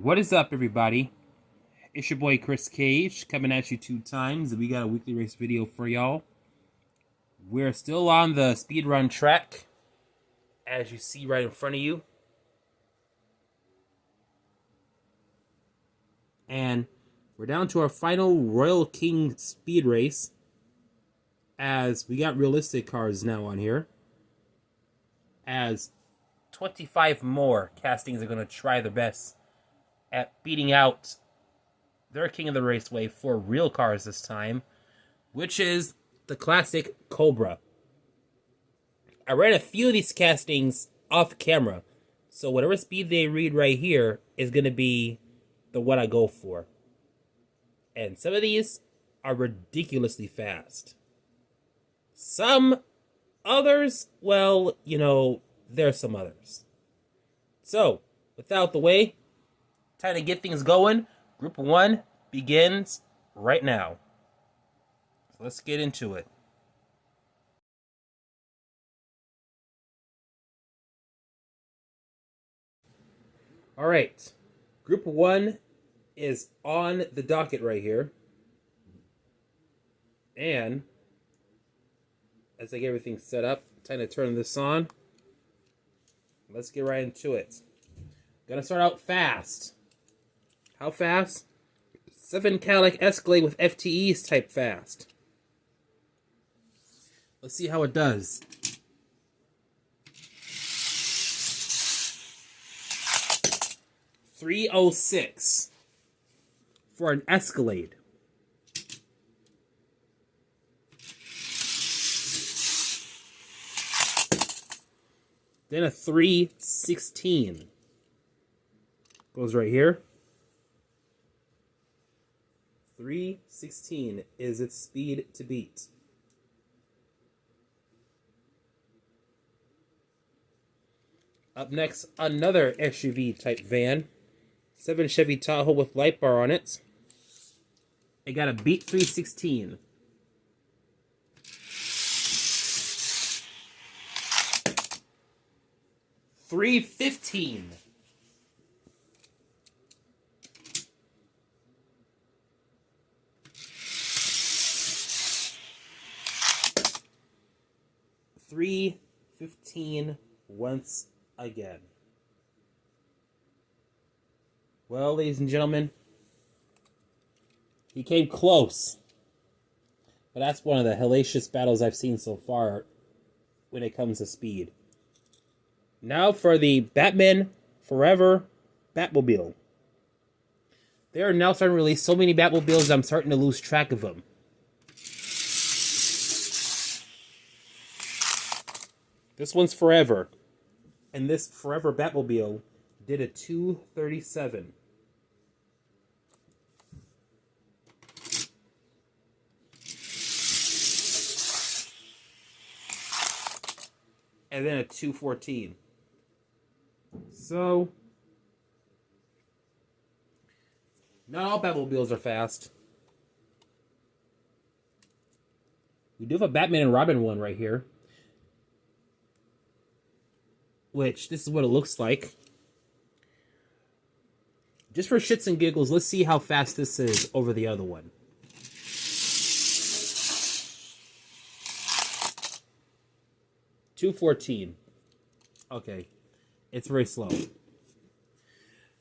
What is up, everybody? It's your boy Chris Cage coming at you 2 times. We got a weekly race video for y'all. We're still on the speedrun track, as you see right in front of you. And we're down to our final Royal King speed race, as we got Realistix Cars now on here. As 25 more castings are going to try their best at beating out their king of the raceway for real cars this time, which is the classic Cobra. I ran a few of these castings off camera, so whatever speed they read right here is going to be the one I go for. And some of these are ridiculously fast. Some others, well, there's some others. So, without the way, time to get things going. Group 1 begins right now. So let's get into it. All right. Group 1 is on the docket right here. And as I get everything set up, time to turn this on. Let's get right into it. Gonna start out fast. How fast? 7 Cadillac Escalade with FTEs type fast. Let's see how it does. .306 for an Escalade. Then a 316 goes right here. 316 is its speed to beat. Up next, another SUV type van. 7 Chevy Tahoe with light bar on it. It got a beat 316. .315. .315 once again. Well, ladies and gentlemen, he came close. But that's one of the hellacious battles I've seen so far when it comes to speed. Now for the Batman Forever Batmobile. They are now starting to release so many Batmobiles I'm starting to lose track of them. This one's Forever. And this Forever Batmobile did a 237. And then a 214. So, not all Batmobiles are fast. We do have a Batman and Robin one right here. Which, this is what it looks like. Just for shits and giggles, let's see how fast this is over the other one. .214. Okay. It's very slow.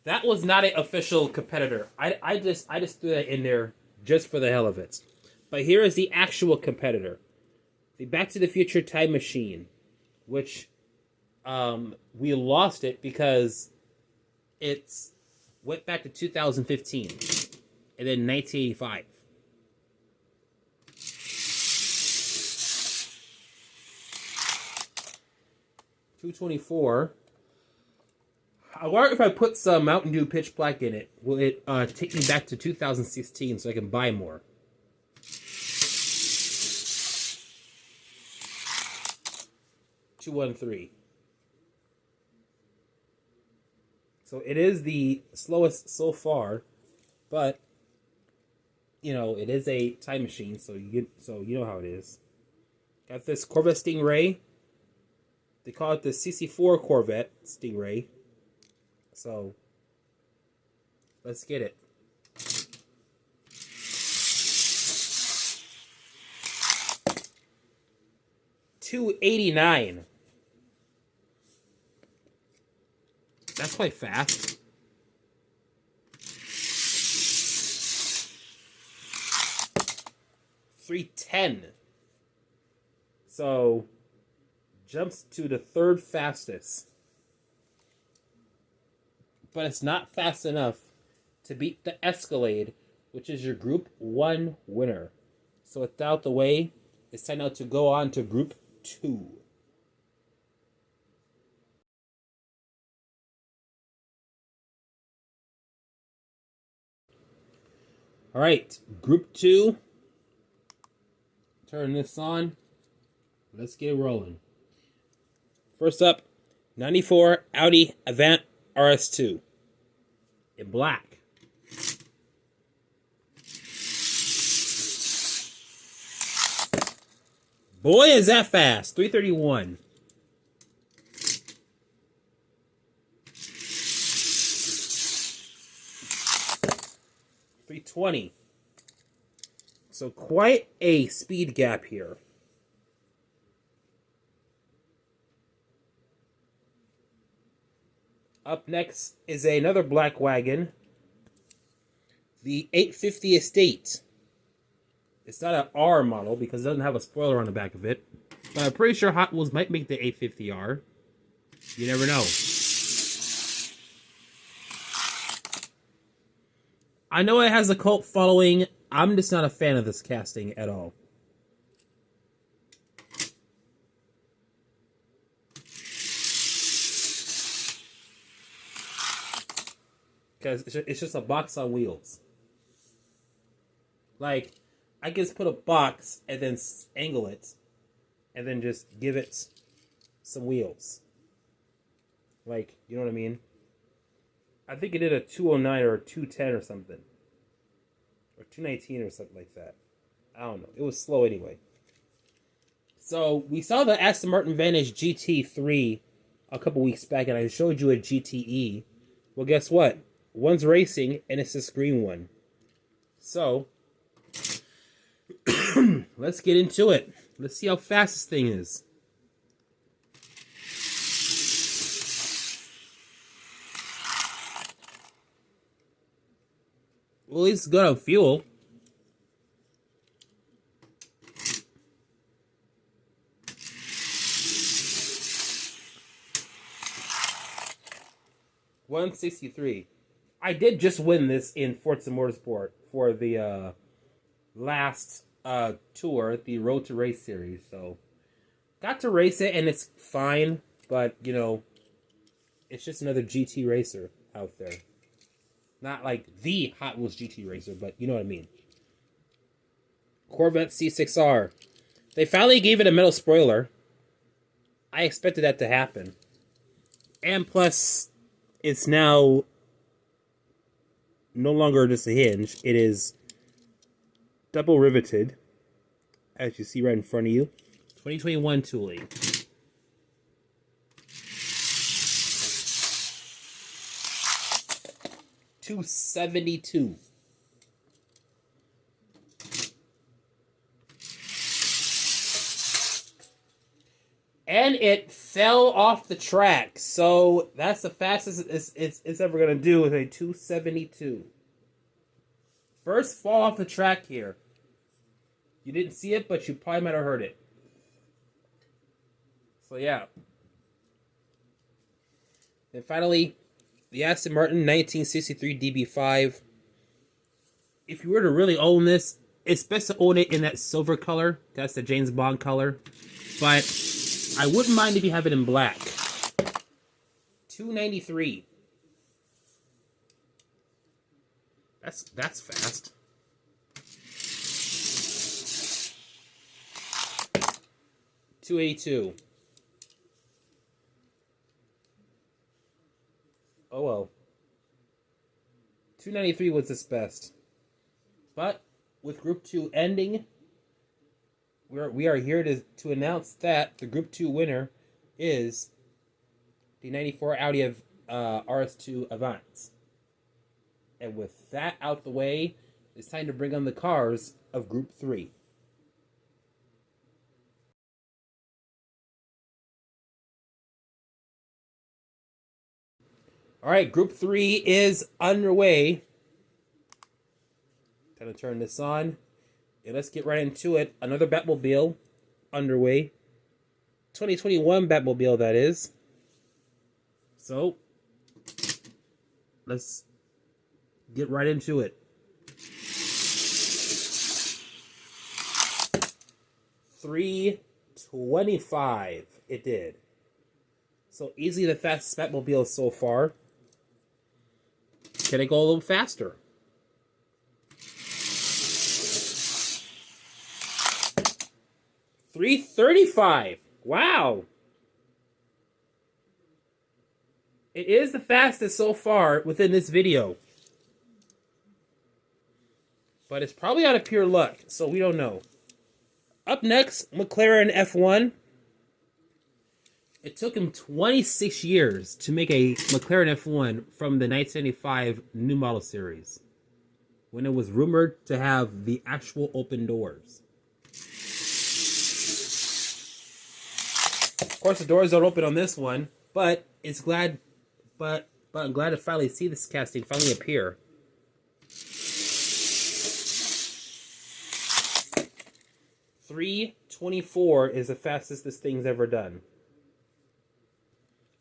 That was not an official competitor. I just threw that in there just for the hell of it. But here is the actual competitor. The Back to the Future Time Machine. Which we lost it because it's went back to 2015 and then 1985. .224. I wonder if I put some Mountain Dew Pitch Black in it, will it take me back to 2016 so I can buy more? .213. So it is the slowest so far, but it is a time machine, so you know how it is. Got this Corvette Stingray. They call it the CC4 Corvette Stingray. So Let's get it. $289. That's quite fast. $310. So jumps to the third fastest. But it's not fast enough to beat the Escalade, which is your Group 1 winner. So without the way, it's time now to go on to Group 2. All right, Group 2. Turn this on. Let's get rolling. First up, 94 Audi Avant RS2 in black. Boy, is that fast. 331. $320. So quite a speed gap here. Up next is another black wagon. The 850 Estate. It's not an R model because it doesn't have a spoiler on the back of it. But I'm pretty sure Hot Wheels might make the 850R. You never know. I know it has a cult following. I'm just not a fan of this casting at all. Because it's just a box on wheels. Like, I can just put a box and then angle it. And then just give it some wheels. Like, you know what I mean? I think it did a 209 or a 210 or something. Or 219 or something like that. I don't know. It was slow anyway. So, we saw the Aston Martin Vantage GT3 a couple weeks back, and I showed you a GTE. Well, guess what? One's racing, and it's this green one. So, let's get into it. Let's see how fast this thing is. Well, at least it's good on fuel. $163. I did just win this in Forza Motorsport for the last tour, the Road to Race series. So, got to race it, and it's fine. But, you know, it's just another GT racer out there. Not like the Hot Wheels GT racer, but you know what I mean. Corvette C6R. They finally gave it a metal spoiler. I expected that to happen. And plus, it's now no longer just a hinge. It is double riveted, as you see right in front of you. 2021 tooling. $272. And it fell off the track. So that's the fastest it's ever going to do with a 272. First fall off the track here. You didn't see it, but you probably might have heard it. So yeah. And finally, the Aston Martin 1963 DB5. If you were to really own this, it's best to own it in that silver color. That's the James Bond color. But I wouldn't mind if you have it in black. $293. That's fast. $282. Oh well. $293 was its best. But with Group 2 ending, we are here to announce that the Group 2 winner is the 94 Audi of RS2 Avant. And with that out the way, it's time to bring on the cars of Group 3. All right, Group 3 is underway. Time to turn this on. And let's get right into it. Another Batmobile underway. 2021 Batmobile, that is. So, let's get right into it. 325 it did. So easily the fastest Batmobile so far. Can it go a little faster? $335. Wow. It is the fastest so far within this video. But it's probably out of pure luck, so we don't know. Up next, McLaren F1. It took him 26 years to make a McLaren F1 from the 1995 new model series, when it was rumored to have the actual open doors. Of course, the doors don't open on this one, but I'm glad to finally see this casting finally appear. $324 is the fastest this thing's ever done.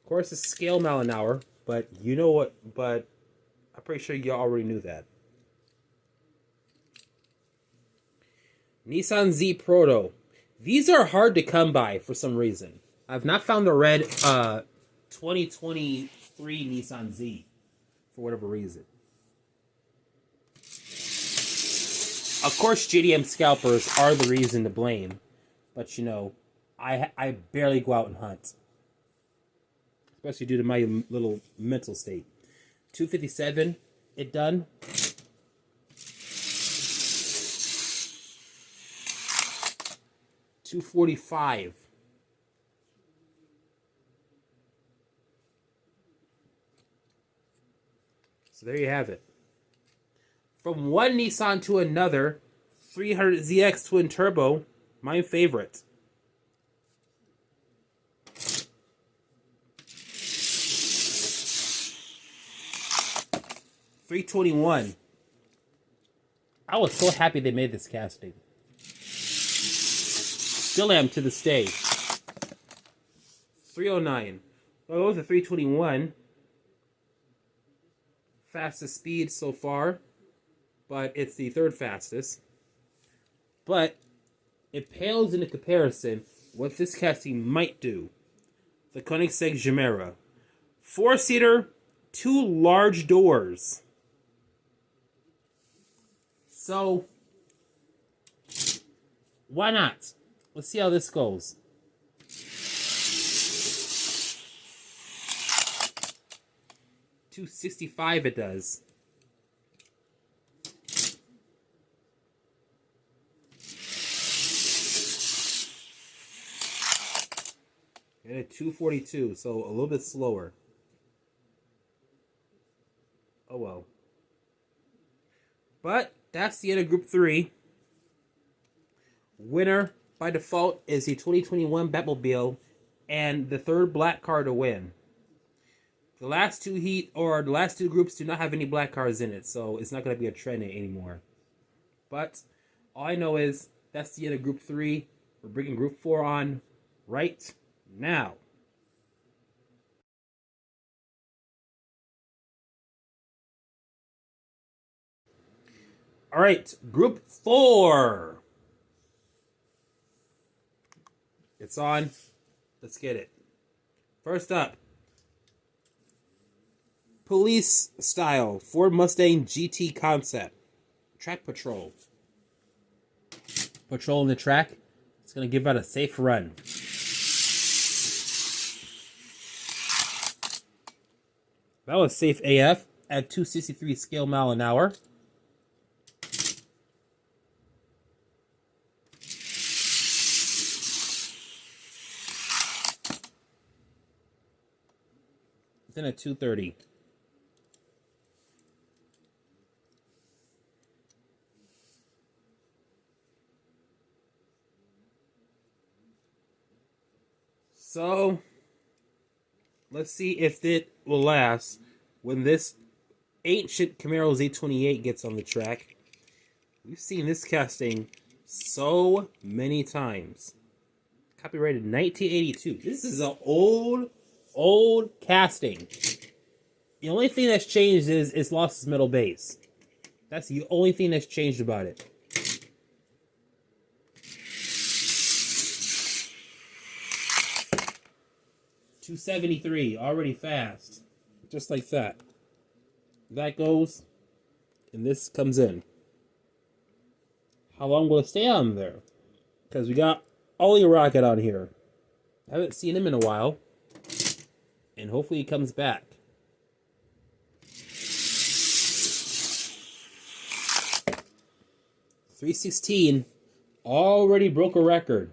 Of course, it's scale mile an hour, but you know what? But I'm pretty sure you already knew that. Nissan Z Proto. These are hard to come by for some reason. I've not found the red 2023 Nissan Z for whatever reason. Of course, JDM scalpers are the reason to blame, but you know, I barely go out and hunt, especially due to my little mental state. 257, it done. $245. So there you have it. From one Nissan to another, 300ZX Twin Turbo, my favorite. $321. I was so happy they made this casting. Still am to this day. $309. Well, it was a $321. Fastest speed so far, but it's the third fastest. But it pales into comparison what this casting might do. The Koenigsegg Gemera. 4-seater, 2 large doors. So, why not? Let's see how this goes. $265 it does. And at $242, so a little bit slower. Oh well. But that's the end of Group 3. Winner by default is the 2021 Batmobile and the third black car to win. The last two groups do not have any black cars in it, so it's not going to be a trend anymore. But all I know is that's the end of Group 3. We're bringing Group 4 on right now. All right, Group 4. It's on. Let's get it. First up, police style Ford Mustang GT concept. Track patrol. Patrolling the track. It's going to give out a safe run. That was safe AF at 263 scale mile an hour. Then at 230. So, let's see if it will last when this ancient Camaro Z28 gets on the track. We've seen this casting so many times. Copyrighted 1982. This is an old casting. The only thing that's changed is it's lost its metal base. That's the only thing that's changed about it. $273, already fast. Just like that. That goes, and this comes in. How long will it stay on there? Because we got Ollie Rocket on here. I haven't seen him in a while. And hopefully he comes back. $316 already broke a record.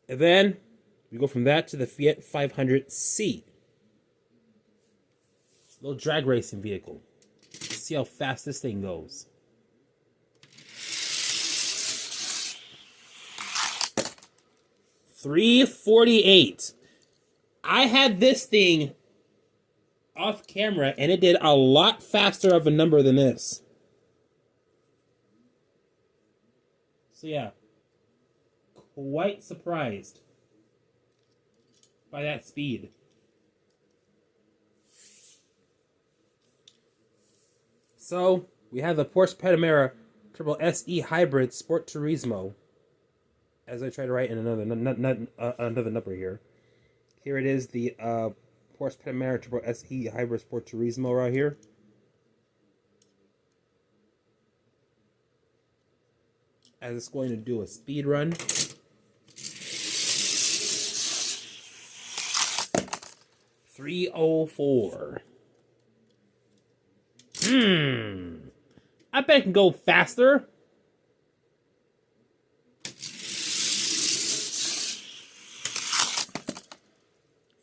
And then we go from that to the Fiat 500C. Little drag racing vehicle. Let's see how fast this thing goes. $348. I had this thing off camera and it did a lot faster of a number than this. So yeah. Quite surprised by that speed. So we have the Porsche Panamera Triple SE Hybrid Sport Turismo. As I try to write in another number here. Here it is, the Porsche Panamera Triple SE Hybrid Sport Turismo right here. As it's going to do a speed run. $304. I bet it can go faster.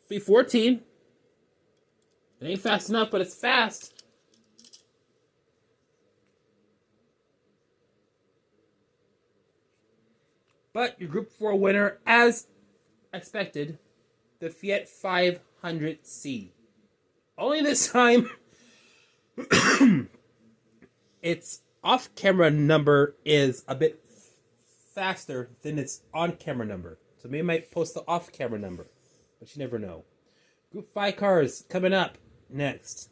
$314. It ain't fast enough, but it's fast. But your Group 4 winner, as expected, the Fiat 500C. Only this time, its off-camera number is a bit faster than its on-camera number. So maybe I might post the off-camera number, but you never know. Group 5 cars coming up next.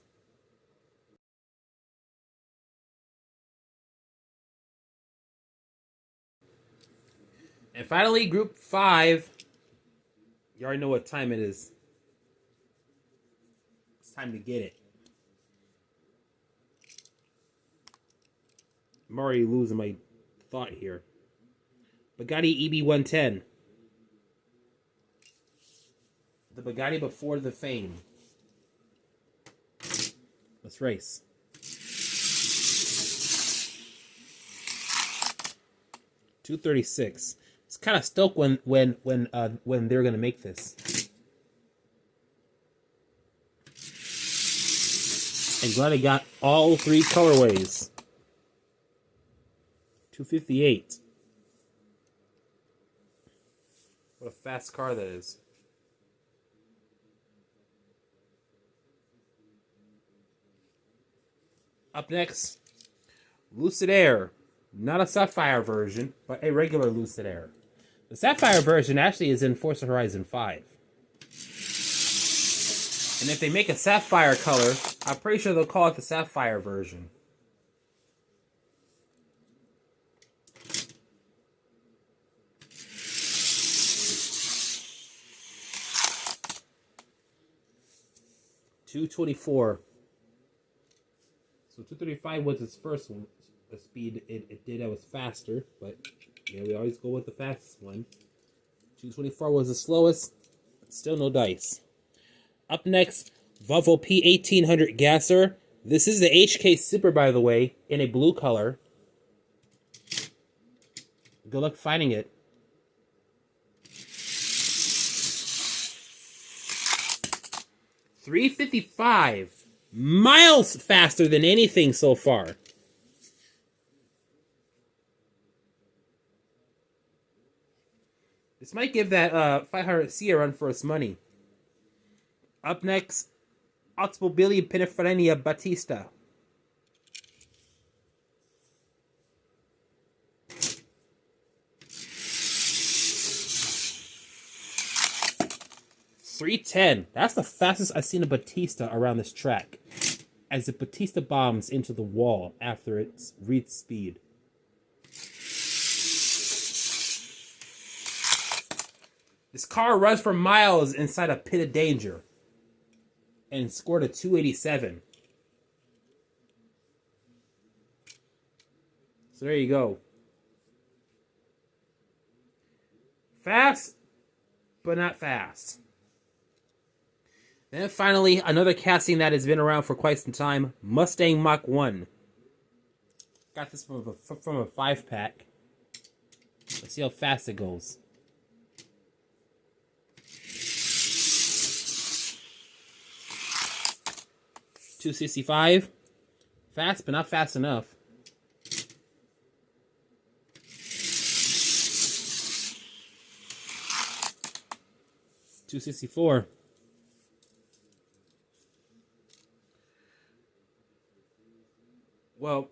And finally, Group 5. You already know what time it is. It's time to get it. I'm already losing my thought here. Bugatti EB110. The Bugatti before the fame. Let's race. $236. It's kind of stoked when they're gonna make this. And glad I got all three colorways. $258. What a fast car that is. Up next, Lucid Air. Not a Sapphire version, but a regular Lucid Air. The Sapphire version actually is in Forza Horizon 5. And if they make a Sapphire color, I'm pretty sure they'll call it the Sapphire version. $224. So 235 was its first one. The speed it did that was faster, but yeah, we always go with the fastest one. 224 was the slowest. Still no dice. Up next, Volvo P1800 Gasser. This is the HK Super, by the way, in a blue color. Good luck finding it. 355. Miles faster than anything so far. This might give that 500C a run for its money. Up next, Automobili Pininfarina Battista. .310. That's the fastest I've seen a Battista around this track, as the Battista bombs into the wall after it's reached speed. This car runs for miles inside a pit of danger and scored a 287. So there you go. Fast, but not fast. Then finally, another casting that has been around for quite some time, Mustang Mach 1. Got this from a 5-pack. Let's see how fast it goes. .265. Fast, but not fast enough. .264. Well,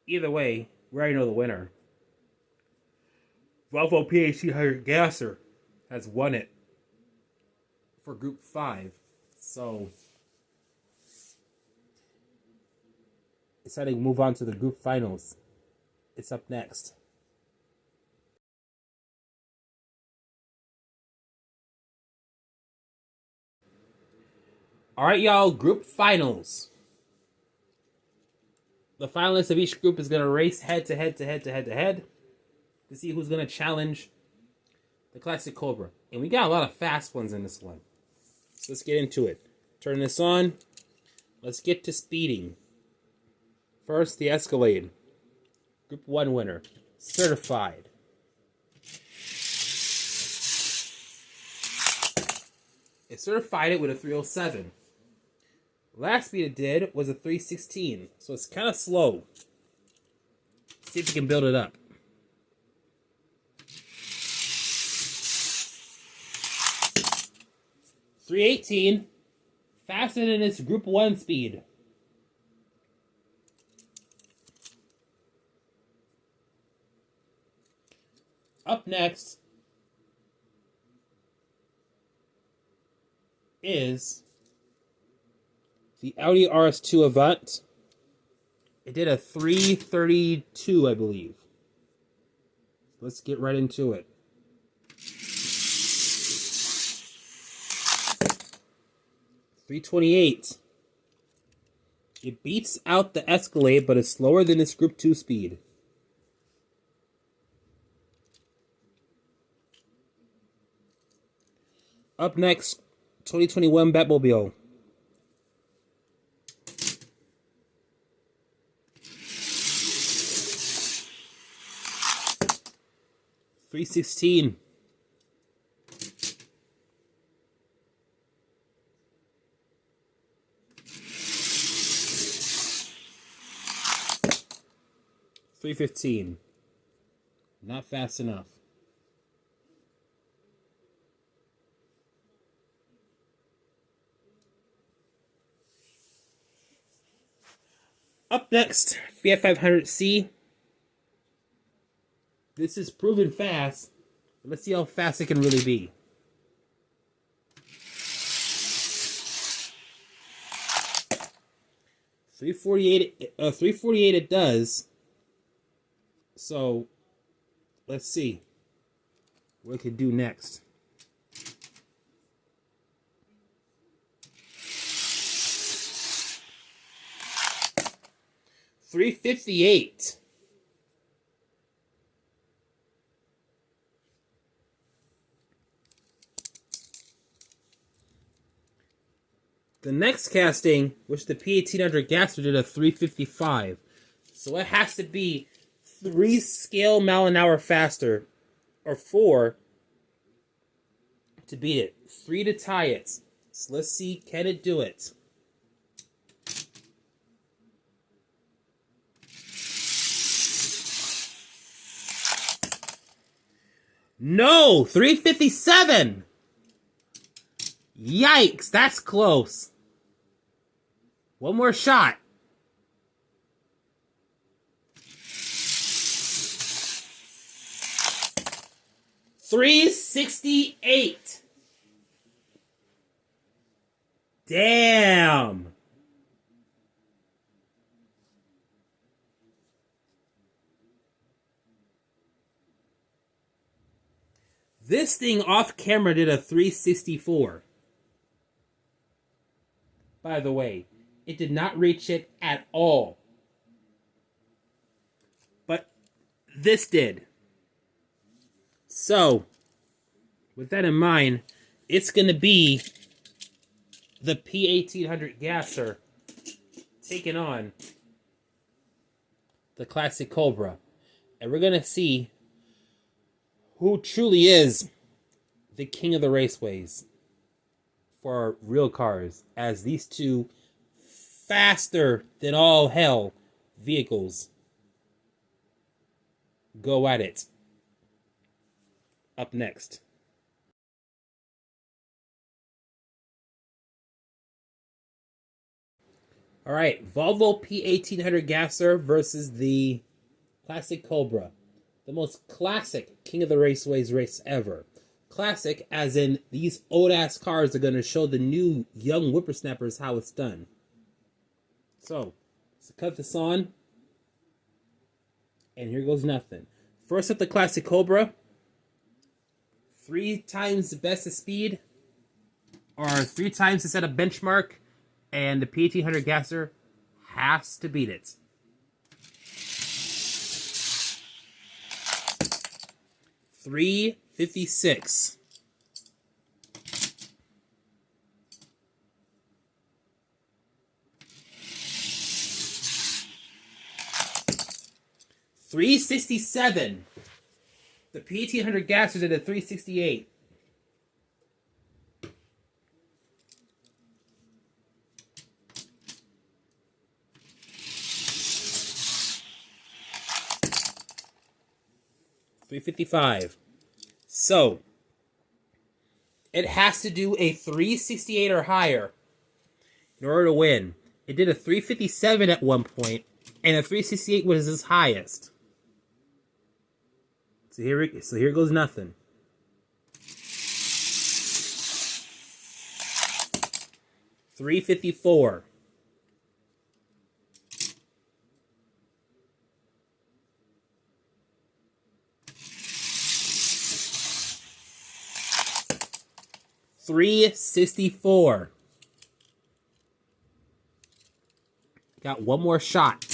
either way, we already know the winner. Volvo PHC Gasser has won it for Group 5. So, it's time to move on to the Group Finals. It's up next. Alright, y'all, Group Finals. The finalists of each group is going to race head to head to see who's going to challenge the Classic Cobra. And we got a lot of fast ones in this one. So let's get into it. Turn this on. Let's get to speeding. First, the Escalade. Group 1 winner. Certified. It certified it with a 307. Last speed it did was a 316, so it's kind of slow. See if we can build it up. .318, faster than its Group 1 speed. Up next is the Audi RS2 Avant. It did a 332, I believe. Let's get right into it. .328. It beats out the Escalade, but is slower than its Group 2 speed. Up next, 2021 Batmobile. .316. .315. Not fast enough. Up next, Fiat 500C. This is proven fast. Let's see how fast it can really be. .348 it does. So, let's see what it can do next. .358. The next casting, which the P1800 Gasser did a 355. So it has to be 3 scale mile an hour faster, or 4 to beat it. 3 to tie it. So let's see, can it do it? No, 357. Yikes, that's close. One more shot. $368. Damn. This thing off camera did a 364. By the way, it did not reach it at all. But this did. So, with that in mind, it's going to be the P1800 Gasser taking on the Classic Cobra. And we're going to see who truly is the king of the raceways for real cars, as these two faster than all hell vehicles go at it. Up next. All right, Volvo P1800 Gasser versus the Classic Cobra. The most classic King of the Raceways race ever. Classic as in these old-ass cars are going to show the new young whippersnappers how it's done. So, let's cut this on. And here goes nothing. First up, the Classic Cobra. 3 times the best of speed. Or 3 times to set a benchmark. And the P1800 Gasser has to beat it. $356. $367. The P1800 Gassers did a 368. $355. So it has to do a 368 or higher in order to win. It did a 357 at one point, and a 368 was its highest. So here goes nothing. $354. $364. Got one more shot.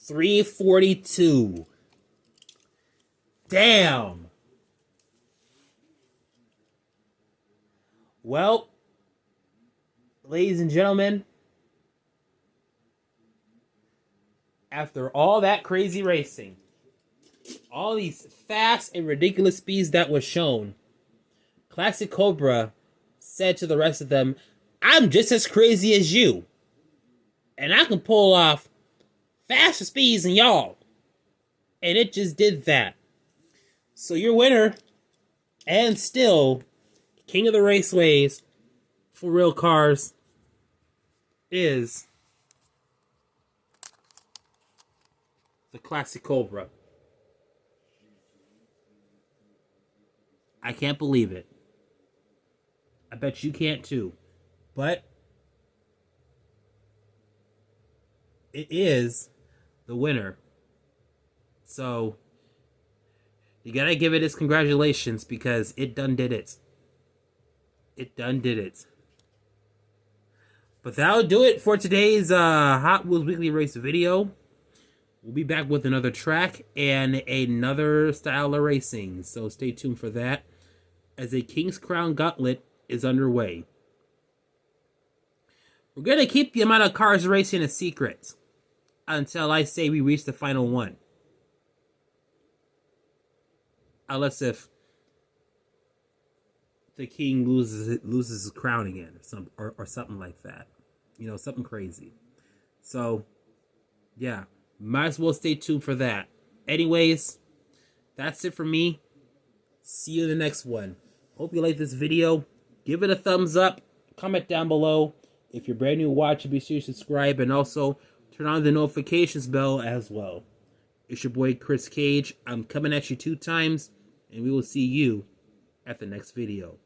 $342. Damn. Well, ladies and gentlemen, after all that crazy racing, all these fast and ridiculous speeds that was shown, Classic Cobra said to the rest of them, I'm just as crazy as you, and I can pull off faster speeds than y'all. And it just did that. So your winner, and still king of the raceways for real cars, is the Classic Cobra. I can't believe it. I bet you can't too. But it is the winner. So you gotta give it its congratulations, because it done did it. It done did it. But that'll do it for today's Hot Wheels Weekly Race video. We'll be back with another track and another style of racing. So stay tuned for that, as a King's Crown Gauntlet is underway. We're going to keep the amount of cars racing a secret until I say we reach the final one. unless if the king loses his crown again, or something like that. You know, something crazy. So, yeah, might as well stay tuned for that. Anyways, that's it for me. See you in the next one. Hope you like this video. Give it a thumbs up. Comment down below. If you're brand new watching, be sure to subscribe and also turn on the notifications bell as well. It's your boy Chris Cage. I'm coming at you 2 times, and we will see you at the next video.